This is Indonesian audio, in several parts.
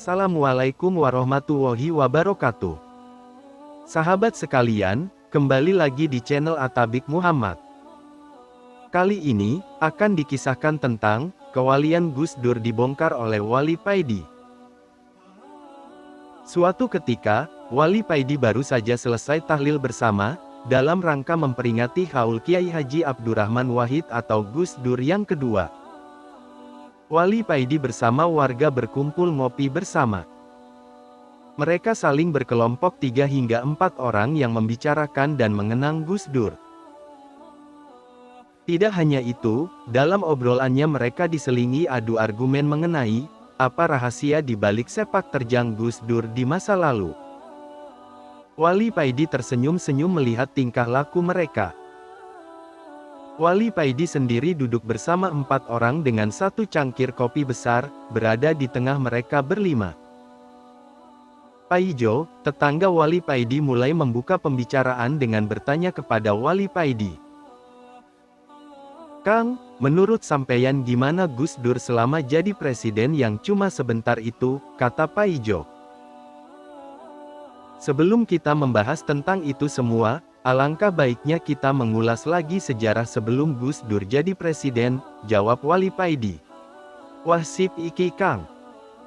Assalamualaikum warahmatullahi wabarakatuh. Sahabat sekalian, kembali lagi di channel Atabik Muhammad. Kali ini, akan dikisahkan tentang kewalian Gus Dur dibongkar oleh Wali Paidi. Suatu ketika, Wali Paidi baru saja selesai tahlil bersama, dalam rangka memperingati haul Kiai Haji Abdurrahman Wahid atau Gus Dur yang kedua. Wali Paidi bersama warga berkumpul ngopi bersama. Mereka saling berkelompok 3 hingga 4 orang yang membicarakan dan mengenang Gus Dur. Tidak hanya itu, dalam obrolannya mereka diselingi adu argumen mengenai apa rahasia di balik sepak terjang Gus Dur di masa lalu. Wali Paidi tersenyum-senyum melihat tingkah laku mereka. Wali Paidi sendiri duduk bersama 4 orang dengan 1 cangkir kopi besar, berada di tengah mereka berlima. Paijo, tetangga Wali Paidi mulai membuka pembicaraan dengan bertanya kepada Wali Paidi. "Kang, menurut sampeyan gimana Gus Dur selama jadi presiden yang cuma sebentar itu?" kata Paijo. "Sebelum kita membahas tentang itu semua, alangkah baiknya kita mengulas lagi sejarah sebelum Gus Dur jadi presiden," jawab Wali Paidi. "Wah sip iki Kang.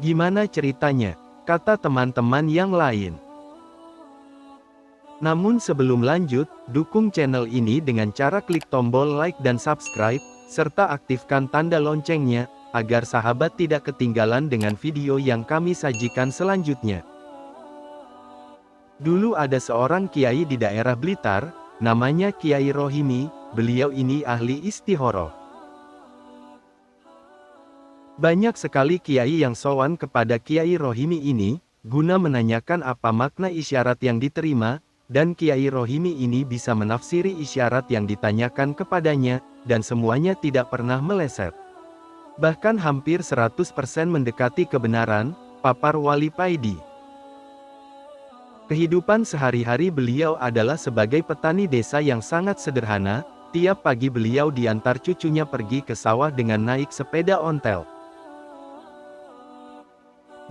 Gimana ceritanya?" kata teman-teman yang lain. Namun sebelum lanjut, dukung channel ini dengan cara klik tombol like dan subscribe, serta aktifkan tanda loncengnya, agar sahabat tidak ketinggalan dengan video yang kami sajikan selanjutnya. Dulu ada seorang kiai di daerah Blitar, namanya Kiai Rohimi. Beliau ini ahli istihoroh. Banyak sekali kiai yang sowan kepada Kiai Rohimi ini, guna menanyakan apa makna isyarat yang diterima, dan Kiai Rohimi ini bisa menafsiri isyarat yang ditanyakan kepadanya, dan semuanya tidak pernah meleset. Bahkan hampir 100% mendekati kebenaran, papar Wali Paidi. Kehidupan sehari-hari beliau adalah sebagai petani desa yang sangat sederhana. Tiap pagi beliau diantar cucunya pergi ke sawah dengan naik sepeda ontel.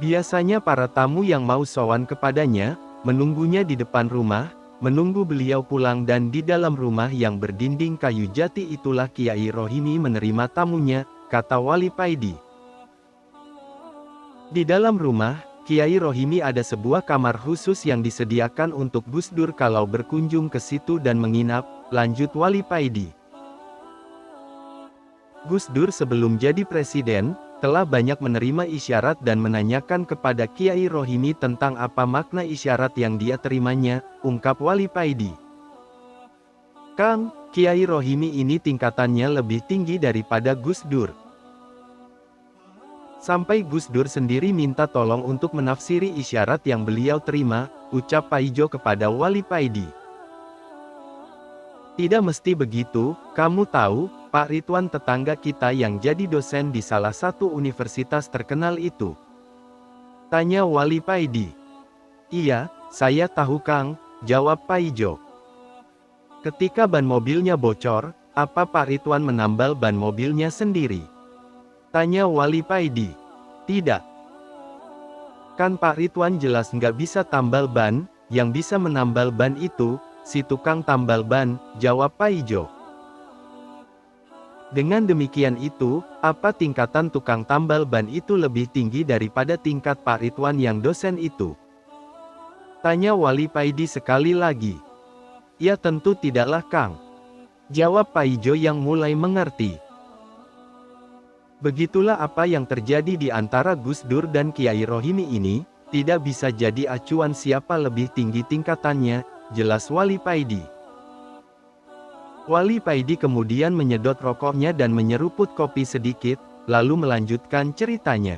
Biasanya para tamu yang mau sowan kepadanya, menunggunya di depan rumah, menunggu beliau pulang, dan di dalam rumah yang berdinding kayu jati itulah Kiai Rohimi menerima tamunya, kata Wali Paidi. Di dalam rumah Kiai Rohimi ada sebuah kamar khusus yang disediakan untuk Gus Dur kalau berkunjung ke situ dan menginap, lanjut Wali Paidi. Gus Dur sebelum jadi presiden, telah banyak menerima isyarat dan menanyakan kepada Kiai Rohimi tentang apa makna isyarat yang dia terimanya, ungkap Wali Paidi. "Kang, Kiai Rohimi ini tingkatannya lebih tinggi daripada Gus Dur. Sampai Gus Dur sendiri minta tolong untuk menafsiri isyarat yang beliau terima," ucap Paijo kepada Wali Paidi. "Tidak mesti begitu, kamu tahu, Pak Ridwan tetangga kita yang jadi dosen di salah satu universitas terkenal itu?" tanya Wali Paidi. "Iya, saya tahu Kang," jawab Paijo. "Ketika ban mobilnya bocor, apa Pak Ridwan menambal ban mobilnya sendiri?" tanya Wali Paidi. "Tidak. Kan Pak Ridwan jelas nggak bisa tambal ban, yang bisa menambal ban itu si tukang tambal ban," jawab Paijo. "Dengan demikian itu, apa tingkatan tukang tambal ban itu lebih tinggi daripada tingkat Pak Ridwan yang dosen itu?" tanya Wali Paidi sekali lagi. "Ya tentu tidaklah Kang," jawab Paijo yang mulai mengerti. Begitulah apa yang terjadi di antara Gus Dur dan Kiai Rohimi ini, tidak bisa jadi acuan siapa lebih tinggi tingkatannya, jelas Wali Paidi. Wali Paidi kemudian menyedot rokoknya dan menyeruput kopi sedikit, lalu melanjutkan ceritanya.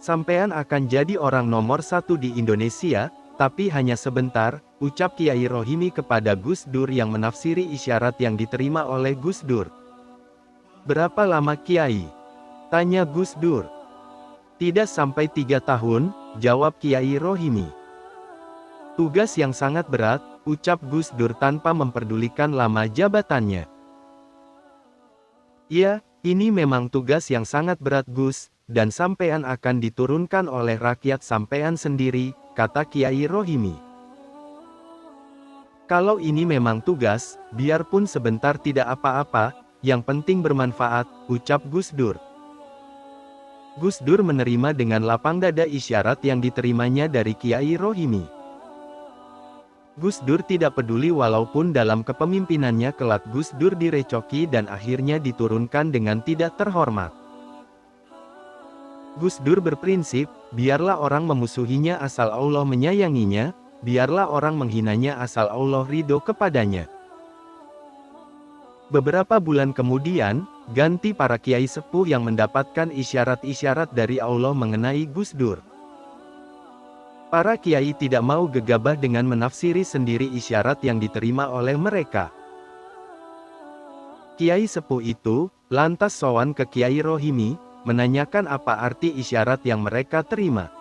"Sampean akan jadi orang nomor 1 di Indonesia, tapi hanya sebentar," ucap Kiai Rohimi kepada Gus Dur yang menafsiri isyarat yang diterima oleh Gus Dur. "Berapa lama Kiai?" tanya Gus Dur. "Tidak sampai 3 tahun, jawab Kiai Rohimi. "Tugas yang sangat berat," ucap Gus Dur tanpa memperdulikan lama jabatannya. "Iya, ini memang tugas yang sangat berat Gus," dan sampean akan diturunkan oleh rakyat sampean sendiri, kata Kiai Rohimi. Kalau ini memang tugas, biarpun sebentar tidak apa-apa, yang penting bermanfaat, ucap Gus Dur. Gus Dur menerima dengan lapang dada isyarat yang diterimanya dari Kiai Rohimi. Gus Dur tidak peduli walaupun dalam kepemimpinannya kelak Gus Dur direcoki dan akhirnya diturunkan dengan tidak terhormat. Gus Dur berprinsip, biarlah orang memusuhinya asal Allah menyayanginya, biarlah orang menghinanya asal Allah ridho kepadanya. Beberapa bulan kemudian, ganti para kiai sepuh yang mendapatkan isyarat-isyarat dari Allah mengenai Gus Dur. Para kiai tidak mau gegabah dengan menafsiri sendiri isyarat yang diterima oleh mereka. Kiai sepuh itu, lantas sowan ke Kiai Rohimi, menanyakan apa arti isyarat yang mereka terima.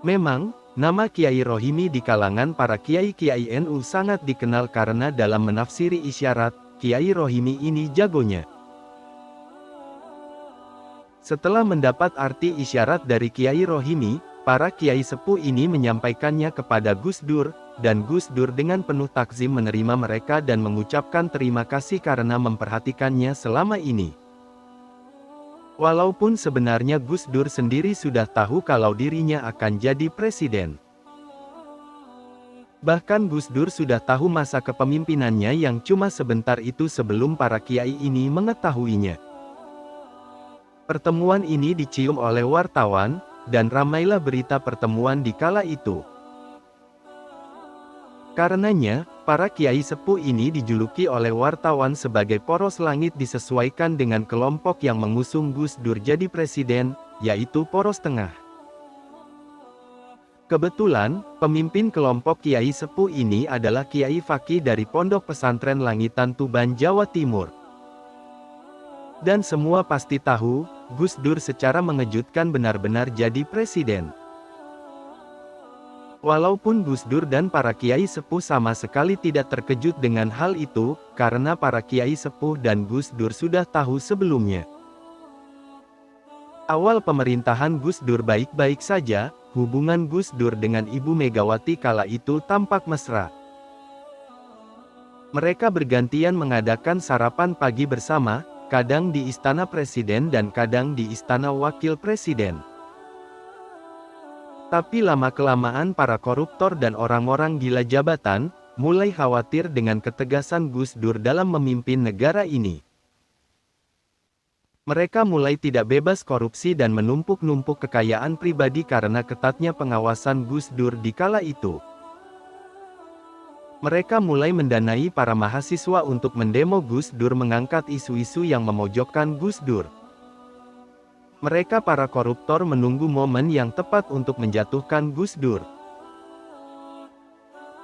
Memang, nama Kiai Rohimi di kalangan para kiai-kiai NU sangat dikenal karena dalam menafsiri isyarat, Kiai Rohimi ini jagonya. Setelah mendapat arti isyarat dari Kiai Rohimi, para kiai sepuh ini menyampaikannya kepada Gus Dur, dan Gus Dur dengan penuh takzim menerima mereka dan mengucapkan terima kasih karena memperhatikannya selama ini. Walaupun sebenarnya Gus Dur sendiri sudah tahu kalau dirinya akan jadi presiden. Bahkan Gus Dur sudah tahu masa kepemimpinannya yang cuma sebentar itu sebelum para kiai ini mengetahuinya. Pertemuan ini dicium oleh wartawan, dan ramailah berita pertemuan di kala itu. Karenanya, para kiai sepuh ini dijuluki oleh wartawan sebagai poros langit disesuaikan dengan kelompok yang mengusung Gus Dur jadi presiden, yaitu poros tengah. Kebetulan, pemimpin kelompok kiai sepuh ini adalah Kiai Fakih dari Pondok Pesantren Langitan Tuban, Jawa Timur. Dan semua pasti tahu, Gus Dur secara mengejutkan benar-benar jadi presiden. Walaupun Gus Dur dan para kiai sepuh sama sekali tidak terkejut dengan hal itu, karena para kiai sepuh dan Gus Dur sudah tahu sebelumnya. Awal pemerintahan Gus Dur baik-baik saja, hubungan Gus Dur dengan Ibu Megawati kala itu tampak mesra. Mereka bergantian mengadakan sarapan pagi bersama, kadang di Istana Presiden dan kadang di Istana Wakil Presiden. Tapi lama-kelamaan para koruptor dan orang-orang gila jabatan, mulai khawatir dengan ketegasan Gus Dur dalam memimpin negara ini. Mereka mulai tidak bebas korupsi dan menumpuk-numpuk kekayaan pribadi karena ketatnya pengawasan Gus Dur di kala itu. Mereka mulai mendanai para mahasiswa untuk mendemo Gus Dur mengangkat isu-isu yang memojokkan Gus Dur. Mereka para koruptor menunggu momen yang tepat untuk menjatuhkan Gus Dur.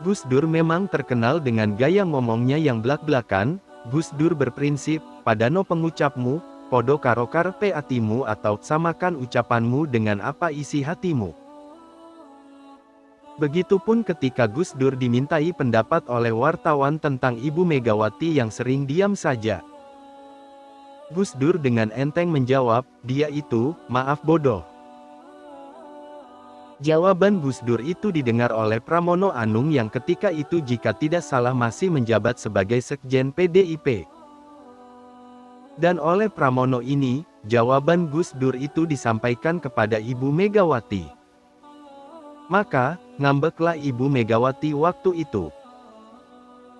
Gus Dur memang terkenal dengan gaya ngomongnya yang blak-blakan. Gus Dur berprinsip, padano pengucapmu, podo karo karepe atimu atau samakan ucapanmu dengan apa isi hatimu. Begitupun ketika Gus Dur dimintai pendapat oleh wartawan tentang Ibu Megawati yang sering diam saja. Gus Dur dengan enteng menjawab, dia itu, maaf bodoh. Jawaban Gus Dur itu didengar oleh Pramono Anung yang ketika itu jika tidak salah masih menjabat sebagai Sekjen PDIP. Dan oleh Pramono ini, jawaban Gus Dur itu disampaikan kepada Ibu Megawati. Maka, ngambeklah Ibu Megawati waktu itu.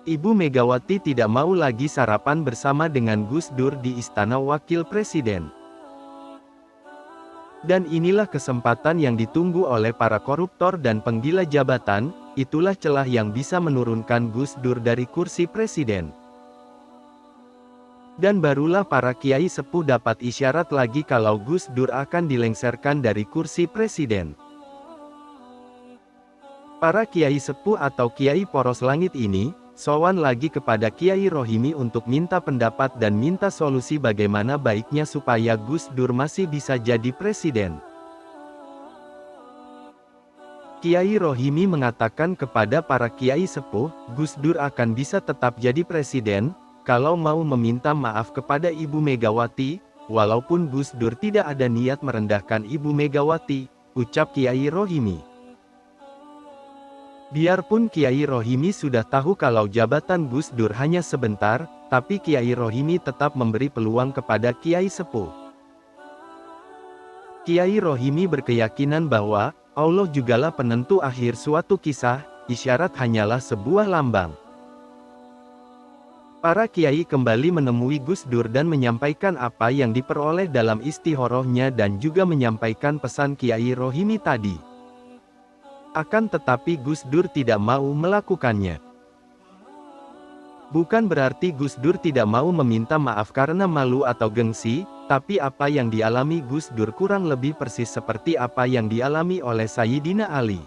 Ibu Megawati tidak mau lagi sarapan bersama dengan Gus Dur di Istana Wakil Presiden. Dan inilah kesempatan yang ditunggu oleh para koruptor dan penggila jabatan, itulah celah yang bisa menurunkan Gus Dur dari kursi presiden. Dan barulah para kiai sepuh dapat isyarat lagi kalau Gus Dur akan dilengsarkan dari kursi presiden. Para kiai sepuh atau kiai poros langit ini, sowan lagi kepada Kiai Rohimi untuk minta pendapat dan minta solusi bagaimana baiknya supaya Gus Dur masih bisa jadi presiden. Kiai Rohimi mengatakan kepada para kiai sepuh, Gus Dur akan bisa tetap jadi presiden, kalau mau meminta maaf kepada Ibu Megawati, walaupun Gus Dur tidak ada niat merendahkan Ibu Megawati, ucap Kiai Rohimi. Biarpun Kiai Rohimi sudah tahu kalau jabatan Gus Dur hanya sebentar, tapi Kiai Rohimi tetap memberi peluang kepada Kiai Sepuh. Kiai Rohimi berkeyakinan bahwa Allah jugalah penentu akhir suatu kisah, isyarat hanyalah sebuah lambang. Para kiai kembali menemui Gus Dur dan menyampaikan apa yang diperoleh dalam istihorohnya dan juga menyampaikan pesan Kiai Rohimi tadi. Akan tetapi Gus Dur tidak mau melakukannya. Bukan berarti Gus Dur tidak mau meminta maaf karena malu atau gengsi, tapi apa yang dialami Gus Dur kurang lebih persis seperti apa yang dialami oleh Sayyidina Ali.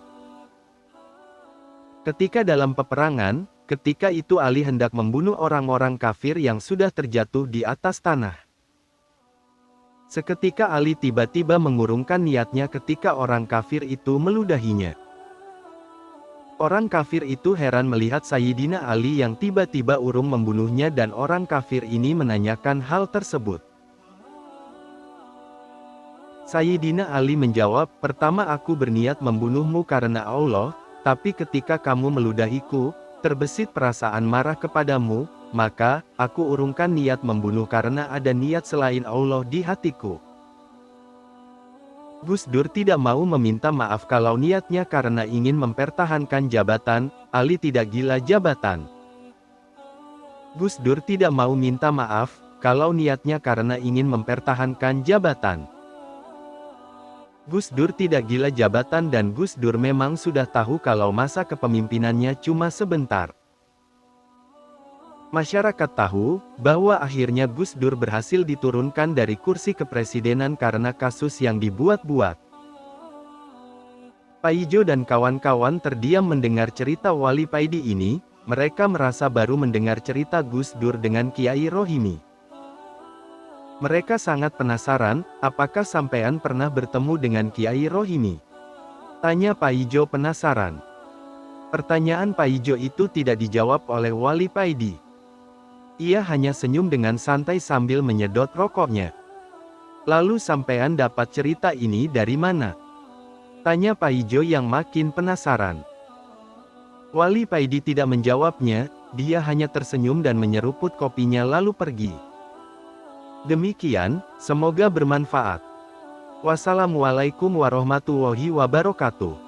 Ketika dalam peperangan, ketika itu Ali hendak membunuh orang-orang kafir yang sudah terjatuh di atas tanah. Seketika Ali tiba-tiba mengurungkan niatnya ketika orang kafir itu meludahinya. Orang kafir itu heran melihat Sayyidina Ali yang tiba-tiba urung membunuhnya dan orang kafir ini menanyakan hal tersebut. Sayyidina Ali menjawab, "Pertama aku berniat membunuhmu karena Allah, tapi ketika kamu meludahiku, terbesit perasaan marah kepadamu, maka, aku urungkan niat membunuh karena ada niat selain Allah di hatiku." Gus Dur tidak mau meminta maaf kalau niatnya karena ingin mempertahankan jabatan, Ali tidak gila jabatan. Gus Dur tidak mau minta maaf, kalau niatnya karena ingin mempertahankan jabatan. Gus Dur tidak gila jabatan dan Gus Dur memang sudah tahu kalau masa kepemimpinannya cuma sebentar. Masyarakat tahu, bahwa akhirnya Gus Dur berhasil diturunkan dari kursi kepresidenan karena kasus yang dibuat-buat. Paijo dan kawan-kawan terdiam mendengar cerita Wali Paidi ini, mereka merasa baru mendengar cerita Gus Dur dengan Kiai Rohimi. Mereka sangat penasaran, apakah sampean pernah bertemu dengan Kiai Rohimi? Tanya Paijo penasaran. Pertanyaan Paijo itu tidak dijawab oleh Wali Paidi. Ia hanya senyum dengan santai sambil menyedot rokoknya. Lalu sampean dapat cerita ini dari mana? Tanya Paijo yang makin penasaran. Wali Paidi tidak menjawabnya, dia hanya tersenyum dan menyeruput kopinya lalu pergi. Demikian, semoga bermanfaat. Wassalamualaikum warahmatullahi wabarakatuh.